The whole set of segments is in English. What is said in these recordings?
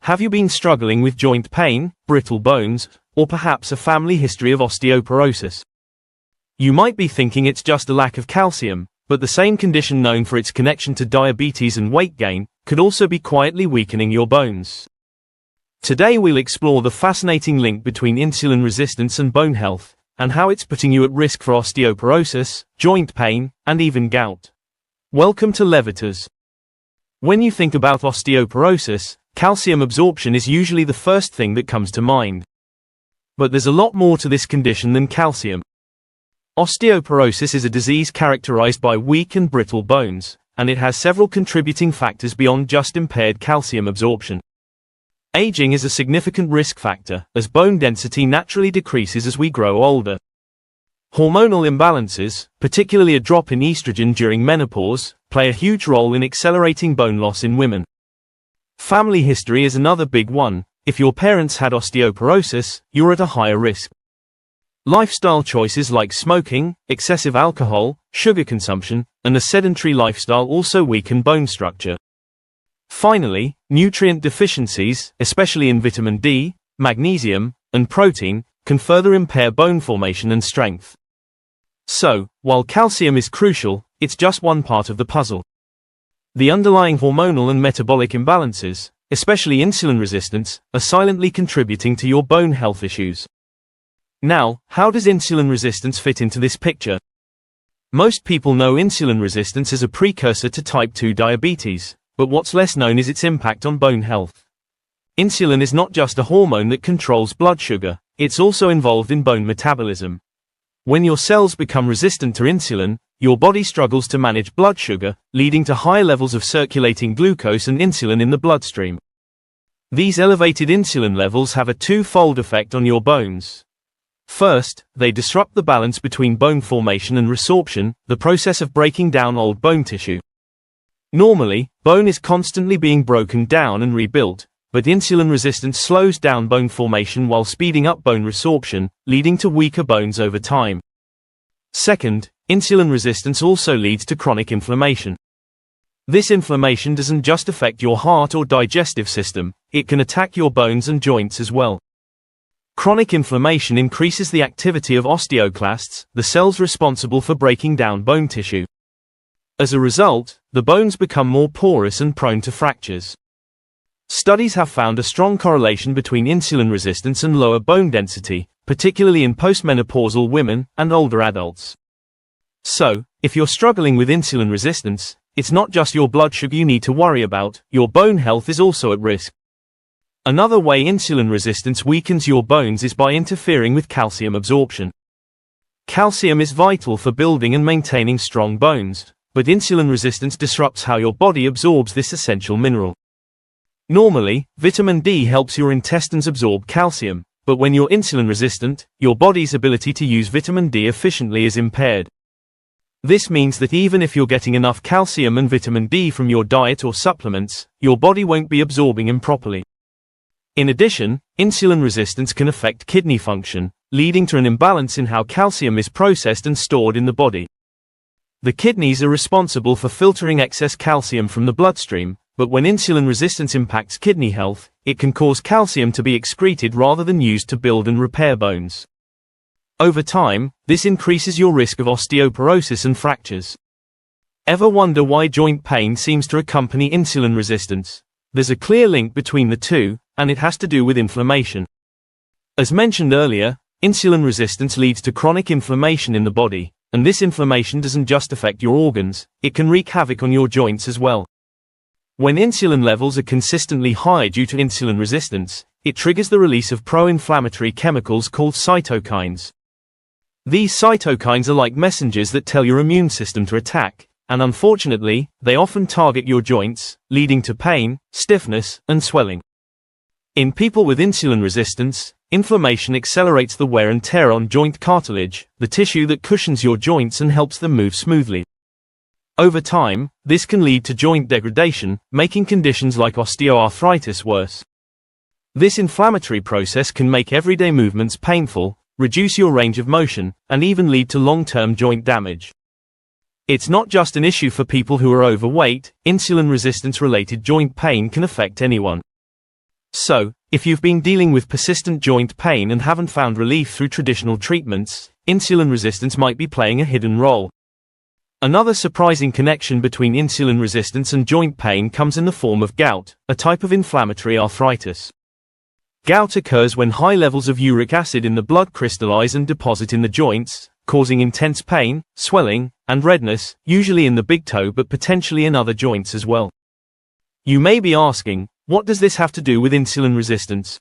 Have you been struggling with joint pain, brittle bones, or perhaps a family history of osteoporosis? You might be thinking it's just a lack of calcium, but the same condition, known for its connection to diabetes and weight gain, could also be quietly weakening your bones. Today we'll explore the fascinating link between insulin resistance and bone health, and how it's putting you at risk for osteoporosis, joint pain, and even gout. Welcome to Levitas. When you think about osteoporosis, calcium absorption is usually the first thing that comes to mind. But there's a lot more to this condition than calcium. Osteoporosis is a disease characterized by weak and brittle bones, and it has several contributing factors beyond just impaired calcium absorption. Aging is a significant risk factor, as bone density naturally decreases as we grow older. Hormonal imbalances, particularly a drop in estrogen during menopause, play a huge role in accelerating bone loss in women. Family history is another big one. If your parents had osteoporosis, you're at a higher risk. Lifestyle choices like smoking, excessive alcohol, sugar consumption, and a sedentary lifestyle also weaken bone structure. Finally, nutrient deficiencies, especially in vitamin D, magnesium, and protein, can further impair bone formation and strength. So, while calcium is crucial, it's just one part of the puzzle. The underlying hormonal and metabolic imbalances, especially insulin resistance, are silently contributing to your bone health issues. Now, how does insulin resistance fit into this picture? Most people know insulin resistance as a precursor to type 2 diabetes, but what's less known is its impact on bone health. Insulin is not just a hormone that controls blood sugar, it's also involved in bone metabolism. When your cells become resistant to insulin, your body struggles to manage blood sugar, leading to high levels of circulating glucose and insulin in the bloodstream. These elevated insulin levels have a two-fold effect on your bones. First, they disrupt the balance between bone formation and resorption, the process of breaking down old bone tissue. Normally, bone is constantly being broken down and rebuilt, but insulin resistance slows down bone formation while speeding up bone resorption, leading to weaker bones over time. Second, insulin resistance also leads to chronic inflammation. This inflammation doesn't just affect your heart or digestive system, it can attack your bones and joints as well. Chronic inflammation increases the activity of osteoclasts, the cells responsible for breaking down bone tissue. As a result, the bones become more porous and prone to fractures. Studies have found a strong correlation between insulin resistance and lower bone density, particularly in postmenopausal women and older adults. So, if you're struggling with insulin resistance, it's not just your blood sugar you need to worry about, your bone health is also at risk. Another way insulin resistance weakens your bones is by interfering with calcium absorption. Calcium is vital for building and maintaining strong bones, but insulin resistance disrupts how your body absorbs this essential mineral. Normally, vitamin D helps your intestines absorb calcium, but when you're insulin resistant, your body's ability to use vitamin D efficiently is impaired. This means that even if you're getting enough calcium and vitamin D from your diet or supplements, your body won't be absorbing them properly. In addition, insulin resistance can affect kidney function, leading to an imbalance in how calcium is processed and stored in the body. The kidneys are responsible for filtering excess calcium from the bloodstream, but when insulin resistance impacts kidney health, it can cause calcium to be excreted rather than used to build and repair bones. Over time, this increases your risk of osteoporosis and fractures. Ever wonder why joint pain seems to accompany insulin resistance? There's a clear link between the two, and it has to do with inflammation. As mentioned earlier, insulin resistance leads to chronic inflammation in the body, and this inflammation doesn't just affect your organs, it can wreak havoc on your joints as well. When insulin levels are consistently high due to insulin resistance, it triggers the release of pro-inflammatory chemicals called cytokines. These cytokines are like messengers that tell your immune system to attack, and unfortunately, they often target your joints, leading to pain, stiffness, and swelling. In people with insulin resistance, inflammation accelerates the wear and tear on joint cartilage, the tissue that cushions your joints and helps them move smoothly. Over time, this can lead to joint degradation, making conditions like osteoarthritis worse. This inflammatory process can make everyday movements painful, reduce your range of motion, and even lead to long-term joint damage. It's not just an issue for people who are overweight, insulin resistance-related joint pain can affect anyone. So, if you've been dealing with persistent joint pain and haven't found relief through traditional treatments, insulin resistance might be playing a hidden role. Another surprising connection between insulin resistance and joint pain comes in the form of gout, a type of inflammatory arthritis. Gout occurs when high levels of uric acid in the blood crystallize and deposit in the joints, causing intense pain, swelling, and redness, usually in the big toe but potentially in other joints as well. You may be asking, what does this have to do with insulin resistance?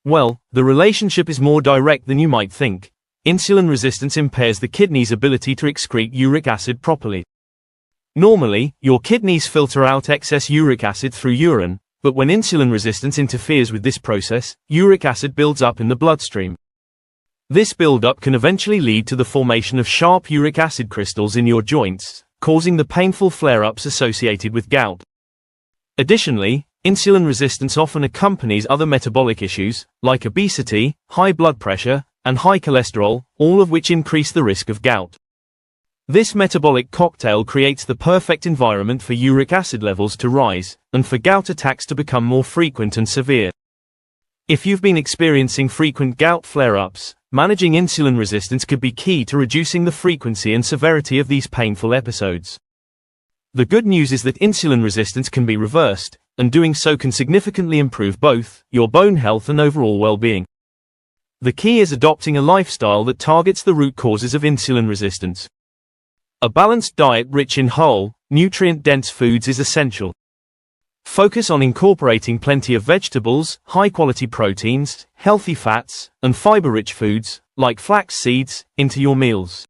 Well, the relationship is more direct than you might think. Insulin resistance impairs the kidney's ability to excrete uric acid properly. Normally, your kidneys filter out excess uric acid through urine, but when insulin resistance interferes with this process, uric acid builds up in the bloodstream. This buildup can eventually lead to the formation of sharp uric acid crystals in your joints, causing the painful flare-ups associated with gout. Additionally, insulin resistance often accompanies other metabolic issues, like obesity, high blood pressure, and high cholesterol, all of which increase the risk of gout. This metabolic cocktail creates the perfect environment for uric acid levels to rise, and for gout attacks to become more frequent and severe. If you've been experiencing frequent gout flare-ups, managing insulin resistance could be key to reducing the frequency and severity of these painful episodes. The good news is that insulin resistance can be reversed, and doing so can significantly improve both your bone health and overall well-being. The key is adopting a lifestyle that targets the root causes of insulin resistance. A balanced diet rich in whole, nutrient-dense foods is essential. Focus on incorporating plenty of vegetables, high-quality proteins, healthy fats, and fiber-rich foods, like flax seeds, into your meals.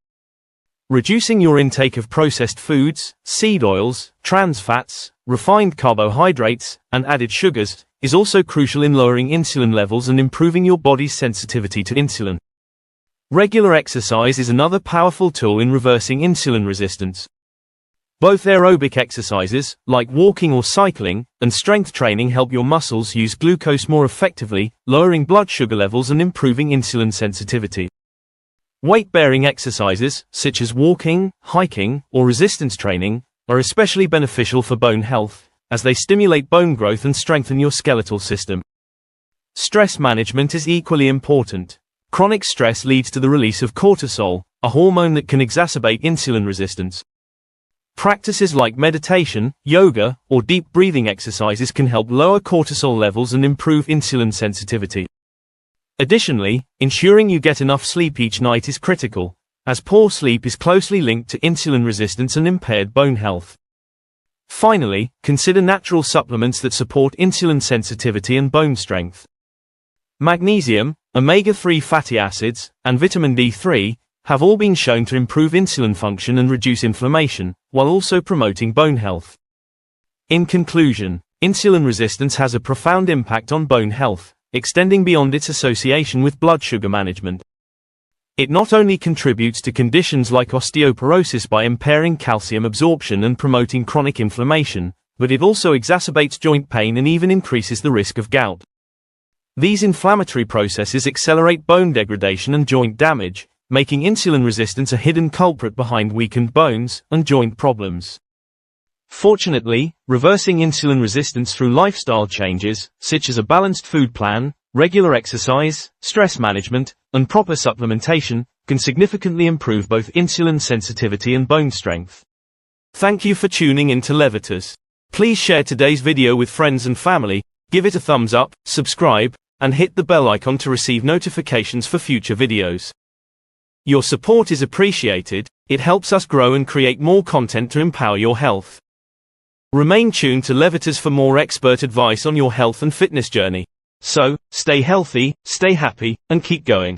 Reducing your intake of processed foods, seed oils, trans fats, refined carbohydrates, and added sugars is also crucial in lowering insulin levels and improving your body's sensitivity to insulin. Regular exercise is another powerful tool in reversing insulin resistance. Both aerobic exercises, like walking or cycling, and strength training help your muscles use glucose more effectively, lowering blood sugar levels and improving insulin sensitivity. Weight-bearing exercises, such as walking, hiking, or resistance training, are especially beneficial for bone health, as they stimulate bone growth and strengthen your skeletal system. Stress management is equally important. Chronic stress leads to the release of cortisol, a hormone that can exacerbate insulin resistance. Practices like meditation, yoga, or deep breathing exercises can help lower cortisol levels and improve insulin sensitivity. Additionally, ensuring you get enough sleep each night is critical, as poor sleep is closely linked to insulin resistance and impaired bone health. Finally, consider natural supplements that support insulin sensitivity and bone strength. Magnesium, omega-3 fatty acids, and vitamin D3 have all been shown to improve insulin function and reduce inflammation, while also promoting bone health. In conclusion, insulin resistance has a profound impact on bone health, extending beyond its association with blood sugar management. It not only contributes to conditions like osteoporosis by impairing calcium absorption and promoting chronic inflammation, but it also exacerbates joint pain and even increases the risk of gout. These inflammatory processes accelerate bone degradation and joint damage, making insulin resistance a hidden culprit behind weakened bones and joint problems. Fortunately, reversing insulin resistance through lifestyle changes, such as a balanced food plan, regular exercise, stress management, and proper supplementation, can significantly improve both insulin sensitivity and bone strength. Thank you for tuning in to Levitas. Please share today's video with friends and family, give it a thumbs up, subscribe, and hit the bell icon to receive notifications for future videos. Your support is appreciated, it helps us grow and create more content to empower your health. Remain tuned to Levitas for more expert advice on your health and fitness journey. So, stay healthy, stay happy, and keep going.